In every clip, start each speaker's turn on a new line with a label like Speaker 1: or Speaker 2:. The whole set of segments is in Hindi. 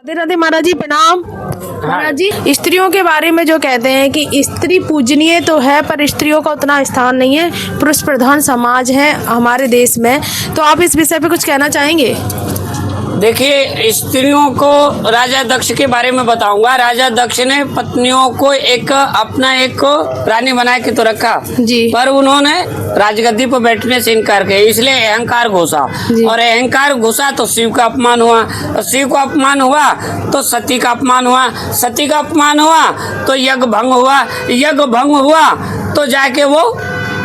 Speaker 1: राधे राधे महाराज जी, प्रणाम। महाराज जी, स्त्रियों के बारे में जो कहते हैं कि स्त्री पूजनीय तो है पर स्त्रियों का उतना स्थान नहीं है, पुरुष प्रधान समाज है हमारे देश में, तो आप इस विषय पे कुछ कहना चाहेंगे?
Speaker 2: देखिए, स्त्रियों को राजा दक्ष के बारे में बताऊंगा। राजा दक्ष ने पत्नियों को अपना एक रानी बना के तो रखा
Speaker 1: जी, पर
Speaker 2: उन्होंने राजगद्दी पर बैठने से इनकार किया, इसलिए अहंकार घुसा और अहंकार घुसा तो शिव का अपमान हुआ, और शिव का अपमान हुआ तो सती का अपमान हुआ, सती का अपमान हुआ तो यज्ञ भंग हुआ, यज्ञ भंग हुआ तो जाके वो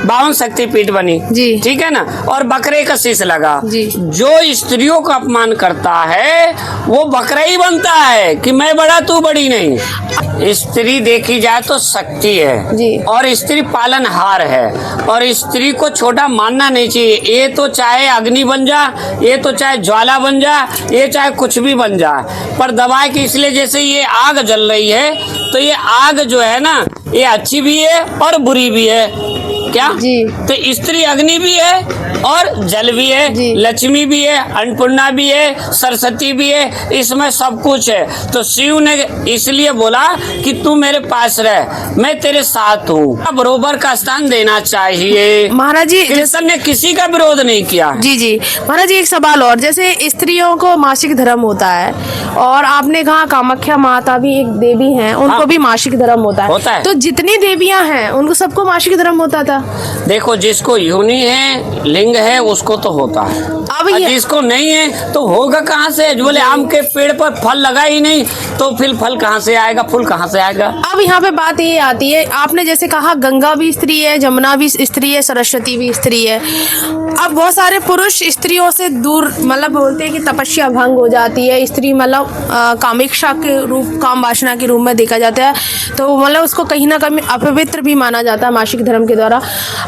Speaker 2: 52 शक्तिपीठ बनी। ठीक है ना, और बकरे का शीश लगा। जो स्त्रियों का अपमान करता है वो बकरा ही बनता है कि मैं बड़ा तू बड़ी नहीं। स्त्री देखी जाए तो शक्ति है और स्त्री पालनहार है, और स्त्री को छोटा मानना नहीं चाहिए। ये तो चाहे अग्नि बन जा, ये तो चाहे ज्वाला बन जा, ये चाहे कुछ भी बन जाए, पर दबाए कि इसलिए जैसे ये आग जल रही है तो ये आग जो है ना, ये अच्छी भी है और बुरी भी है। क्या तो स्त्री अग्नि भी है और जल भी है, लक्ष्मी भी है, अन्नपूर्णा भी है, सरस्वती भी है, इसमें सब कुछ है। तो शिव ने इसलिए बोला कि तू मेरे पास रह, मैं तेरे साथ हूँ। बरोबर का स्थान देना चाहिए।
Speaker 1: महाराज जी,
Speaker 2: कृष्ण ने किसी का विरोध नहीं किया।
Speaker 1: जी महाराज जी, एक सवाल और, जैसे स्त्रियों को मासिक धर्म होता है और आपने कहा कामाख्या माता भी एक देवी हैं, उनको भी मासिक धर्म होता है, तो जितनी देवियां हैं उनको सबको मासिक धर्म होता था?
Speaker 2: देखो, जिसको योनि है, लिंग है, उसको तो होता है, अब जिसको नहीं है तो होगा कहाँ से? जो बोले आम के पेड़ पर फल लगा ही नहीं तो फिर फल कहाँ से आएगा, फूल कहाँ से आएगा?
Speaker 1: अब यहाँ पे बात ये आती है, आपने जैसे कहा गंगा भी स्त्री है, जमुना भी स्त्री है, सरस्वती भी स्त्री है। अब बहुत सारे पुरुष स्त्रियों से दूर, मतलब बोलते हैं कि तपस्या भंग हो जाती है, स्त्री मतलब कामेक्षा के रूप, काम वासना के रूप में देखा जाता है, तो मतलब उसको कहीं ना कहीं अपवित्र भी माना जाता है मासिक धर्म के द्वारा।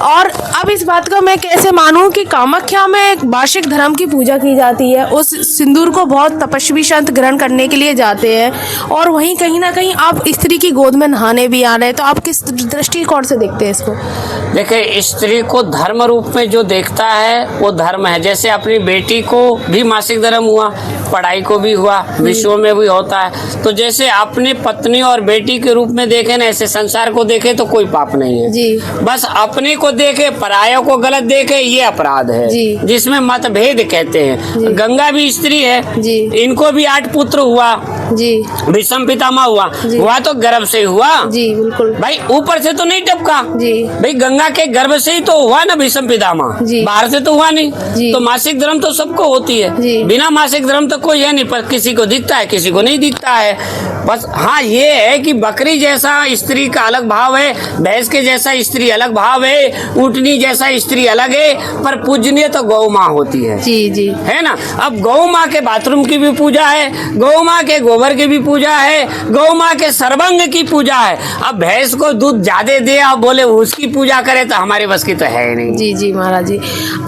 Speaker 1: और अब इस बात को मैं कैसे मानूं कि कामाख्या में मासिक धर्म की पूजा की जाती है, उस सिंदूर को बहुत तपस्वी संत ग्रहण करने के लिए जाते हैं, और वहीं कहीं ना कहीं आप स्त्री की गोद में नहाने भी आ रहे हैं, तो आप किस दृष्टिकोण से देखते हैं इसको?
Speaker 2: देखिए, स्त्री को धर्म रूप में जो देखता है वो धर्म है। जैसे अपनी बेटी को भी मासिक धर्म हुआ, पढ़ाई को भी हुआ, विश्व में भी होता है, तो जैसे अपनी पत्नी और बेटी के रूप में देखे ना, ऐसे संसार को देखे तो कोई पाप नहीं है। बस अपने को देखे, परायों को गलत देखे, ये अपराध है, जिसमें मतभेद कहते हैं। गंगा भी स्त्री है, इनको भी 8 पुत्र हुआ, भीष्म पितामह हुआ तो गर्भ से हुआ,
Speaker 1: बिल्कुल
Speaker 2: भाई, ऊपर से तो नहीं टपका भाई, गंगा के गर्भ से ही तो हुआ ना भीष्म पितामह, बाहर से तो हुआ नहीं। तो मासिक धर्म तो सबको होती है, बिना मासिक धर्म तो कोई है नहीं, पर किसी को दिखता है, किसी को नहीं दिखता है। बस हाँ, ये है कि बकरी जैसा स्त्री का अलग भाव है, भैंस के जैसा स्त्री अलग भाव है, ऊँटनी जैसा स्त्री अलग है, पर पूजनीय तो गौ माँ होती है। है ना। अब गौ माँ के बाथरूम की भी पूजा है, गौ माँ के गोबर की भी पूजा है, गौ माँ के सर्वांग की पूजा है। अब भैंस को दूध ज्यादा दे और बोले उसकी पूजा करे तो हमारे बस की तो है ही नहीं।
Speaker 1: जी महाराज जी,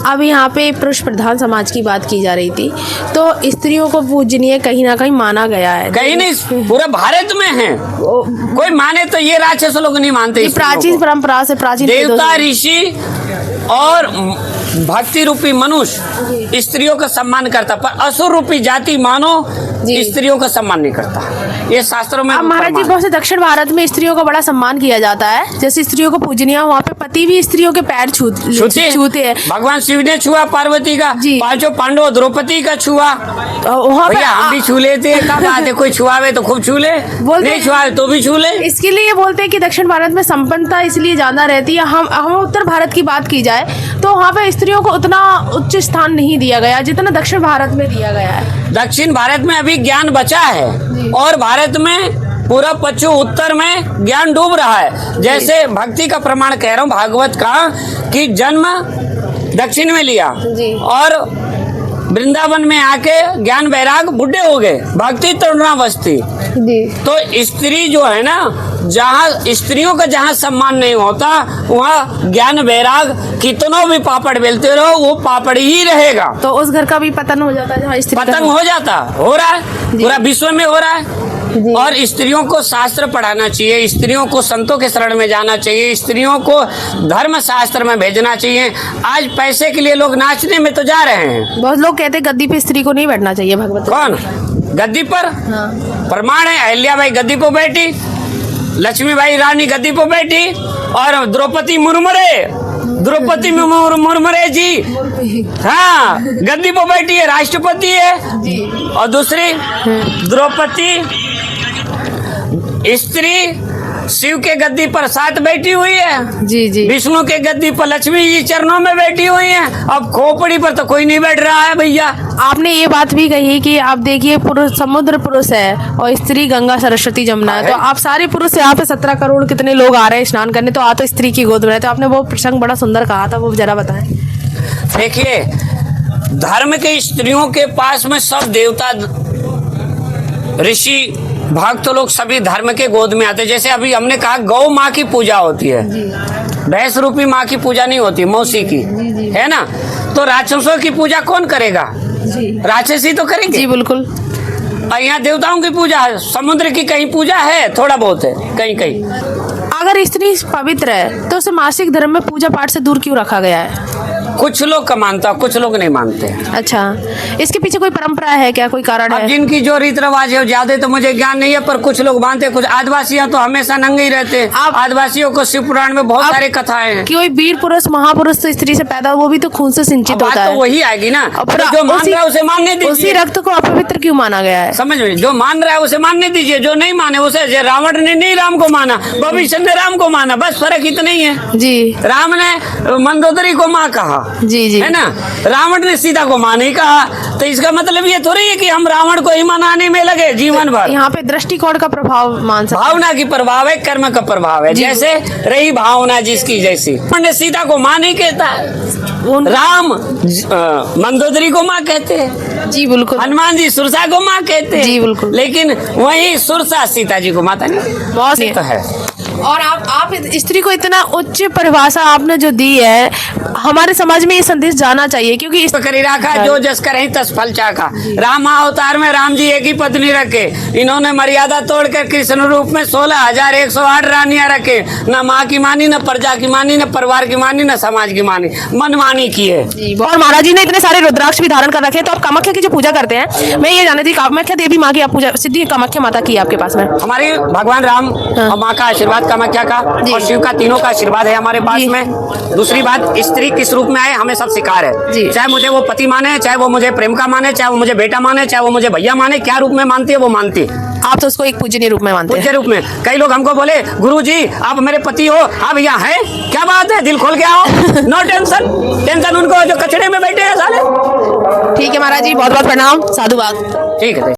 Speaker 1: अब यहाँ पे पुरुष प्रधान समाज की बात की जा रही थी, तो स्त्रियों को पूजनीय कहीं ना कहीं माना गया है।
Speaker 2: कहीं नहीं, पूरे भारत में है। कोई माने तो ये राक्षस लोग नहीं मानते।
Speaker 1: प्राचीन परंपरा से, प्राचीन
Speaker 2: देवता, ऋषि और भक्ति रूपी मनुष्य स्त्रियों का सम्मान करता, पर असुर रूपी जाति मानो स्त्रियों का सम्मान नहीं करता। ये शास्त्रों में।
Speaker 1: महाराज जी, बहुत से दक्षिण भारत में स्त्रियों का बड़ा सम्मान किया जाता है, जैसे स्त्रियों को पूजनीय, वहाँ पे पति भी स्त्रियों के पैर छूते हैं।
Speaker 2: भगवान शिव ने छुआ पार्वती का, 5 पांडव द्रौपदी का छुआ, वहाँ पे हम भी छू लेते हैं। कब आते कोई छुआवे तो खूब छू ले, नहीं छुआवे तो भी छू ले।
Speaker 1: इसके लिए बोलते हैं कि दक्षिण भारत में संपन्नता इसलिए ज्यादा रहती है। हम उत्तर भारत की बात की जाए तो वहाँ पे स्त्रियों को उतना उच्च स्थान नहीं दिया गया जितना दक्षिण भारत में दिया गया है।
Speaker 2: दक्षिण भारत में अभी ज्ञान बचा है और भारत में पूरा पश्चिम उत्तर में ज्ञान डूब रहा है। जैसे भक्ति का प्रमाण कह रहा हूँ भागवत का, कि जन्म दक्षिण में लिया और वृंदावन में आके ज्ञान वैराग बुढ़े हो गए, भक्ति तरुणावस्थी। तो स्त्री जो है ना, जहाँ स्त्रियों का जहाँ सम्मान नहीं होता वहाँ ज्ञान वैराग कितनों भी पापड़ बेलते रहो वो पापड़ ही रहेगा।
Speaker 1: तो उस घर का भी पतन हो जाता है जहाँ स्त्री
Speaker 2: पतन हो जाता, हो रहा है, पूरा विश्व में हो रहा है। और स्त्रियों को शास्त्र पढ़ाना चाहिए, स्त्रियों को संतों के शरण में जाना चाहिए, स्त्रियों को धर्म शास्त्र में भेजना चाहिए। आज पैसे के लिए लोग नाचने में तो जा रहे हैं।
Speaker 1: बहुत लोग कहते हैं गद्दी पे स्त्री को नहीं बैठना चाहिए। भगवत
Speaker 2: कौन? गद्दी पर
Speaker 1: हाँ।
Speaker 2: प्रमाण है, अहिल्याबाई गद्दी पर बैठी, लक्ष्मीबाई रानी गद्दी पर बैठी, और द्रौपदी मुर्मरे जी, हाँ, गद्दी पर बैठी है, राष्ट्रपति है।
Speaker 1: जी।
Speaker 2: और दूसरी द्रौपदी स्त्री शिव के गद्दी पर साथ बैठी हुई है,
Speaker 1: जी जी।
Speaker 2: विष्णु के गद्दी पर लक्ष्मी जी चरणों में बैठी हुई हैं। अब खोपड़ी पर तो कोई नहीं बैठ रहा है भैया।
Speaker 1: आपने ये बात भी कही कि आप देखिए पुरुष समुद्र पुरुष है और स्त्री गंगा सरस्वती जमुना है, तो आप सारे पुरुष यहाँ पे 17 करोड़ कितने लोग आ रहे हैं स्नान करने, तो आ तो स्त्री की गोद में है। तो आपने वो प्रसंग बड़ा सुंदर कहा था, वो जरा बताएं।
Speaker 2: देखिए, धर्म के स्त्रियों के पास में सब देवता ऋषि भक्त लोग सभी धर्म के गोद में आते हैं। जैसे अभी हमने कहा गौ माँ की पूजा होती है, भैंस रूपी माँ की पूजा नहीं होती, मौसी की, है ना। तो राक्षसों की पूजा कौन करेगा? राक्षसी तो करेंगे।
Speaker 1: जी बिल्कुल।
Speaker 2: और यहाँ देवताओं की पूजा है, समुद्र की कहीं पूजा है, थोड़ा बहुत है कहीं कहीं।
Speaker 1: अगर स्त्री पवित्र है तो उसे मासिक धर्म में पूजा पाठ से दूर क्यों रखा गया है?
Speaker 2: कुछ लोग का मानता, कुछ लोग नहीं मानते।
Speaker 1: अच्छा, इसके पीछे कोई परंपरा है क्या, कोई कारण
Speaker 2: अब
Speaker 1: है?
Speaker 2: जिनकी जो रीत रिवाज है ज्यादा तो मुझे ज्ञान नहीं है, पर कुछ लोग मानते। कुछ आदिवासियां तो हमेशा नंगे ही रहते हैं। आदिवासियों को शिव पुराण में बहुत सारे कथाएं हैं
Speaker 1: कि कोई वीर पुरुष महापुरुष तो स्त्री से पैदा, वो भी तो खून से सिंचित होता
Speaker 2: बात
Speaker 1: है।
Speaker 2: तो वही आएगी ना।
Speaker 1: और
Speaker 2: जो मान रहा है उसे मानने
Speaker 1: उसी
Speaker 2: दीजिए।
Speaker 1: रक्त को अपवित्र क्यों माना गया है?
Speaker 2: समझ में, जो मान रहा है उसे मानने दीजिए, जो नहीं माने उसे, रावण ने नहीं राम को माना, भविष्य ने राम को माना, बस फर्क इतना ही है।
Speaker 1: जी।
Speaker 2: राम ने मंदोदरी को माँ कहा,
Speaker 1: जी जी,
Speaker 2: है ना, रावण ने सीता को माँ नहीं कहा। तो इसका मतलब ये थोड़ी है कि हम रावण को ही मनाने में लगे जीवन भर।
Speaker 1: यहाँ पे दृष्टिकोण का प्रभाव मान सकते।
Speaker 2: भावना की प्रभाव है, कर्म का प्रभाव है। जैसे रही भावना जिसकी जैसी। रावण ने सीता को माँ नहीं कहता है, राम मंदोदरी को माँ कहते हैं।
Speaker 1: जी बिल्कुल।
Speaker 2: हनुमान जी सुरसा को माँ कहते हैं।
Speaker 1: जी बिल्कुल।
Speaker 2: लेकिन वही सुरसा सीता जी को माता नहीं।
Speaker 1: बहुत
Speaker 2: तो है।
Speaker 1: और आप स्त्री को इतना उच्च परिभाषा आपने जो दी है, हमारे समाज में ये संदेश जाना चाहिए, क्योंकि इस
Speaker 2: करी राखा जो जस करे तस फल चाखा। राम अवतार में राम जी एक ही पत्नी रखे, इन्होंने मर्यादा तोड़कर कृष्ण रूप में 16,108 रानियां रखे। न माँ की मानी, न प्रजा की मानी, न परिवार की मानी, न समाज की मानी, मनमानी की है।
Speaker 1: और महाराज जी ने इतने सारे रुद्राक्ष भी धारण कर रखे हैं। तो आप कामाख्या की जो पूजा करते हैं, मैं ये जानती थी कामाख्या देवी माँ की आप पूजा, सिद्धि कामाख्या माता की आपके पास में?
Speaker 2: हमारी भगवान राम और माँ का आशीर्वाद, कामाख्या का और शिव का, तीनों का आशीर्वाद है हमारे पास में। दूसरी बात, स्त्री किस रूप में आए हमें सब शिकार है। चाहे मुझे वो पति माने, चाहे वो मुझे प्रेम का माने, चाहे वो मुझे बेटा माने, चाहे वो मुझे भैया माने, क्या रूप में मानती है वो मानती है।
Speaker 1: आप तो उसको एक पूजनीय रूप में मानते हैं।
Speaker 2: पूज्य रूप में। कई लोग हमको बोले गुरुजी आप मेरे पति हो, हाँ भैया है, क्या बात है, दिल खोल के आओ, नो टेंशन। टेंशन उनको जो कचड़े में बैठे हैं साले।
Speaker 1: ठीक है महाराज जी, बहुत बहुत प्रणाम, साधुवाद।
Speaker 2: ठीक है।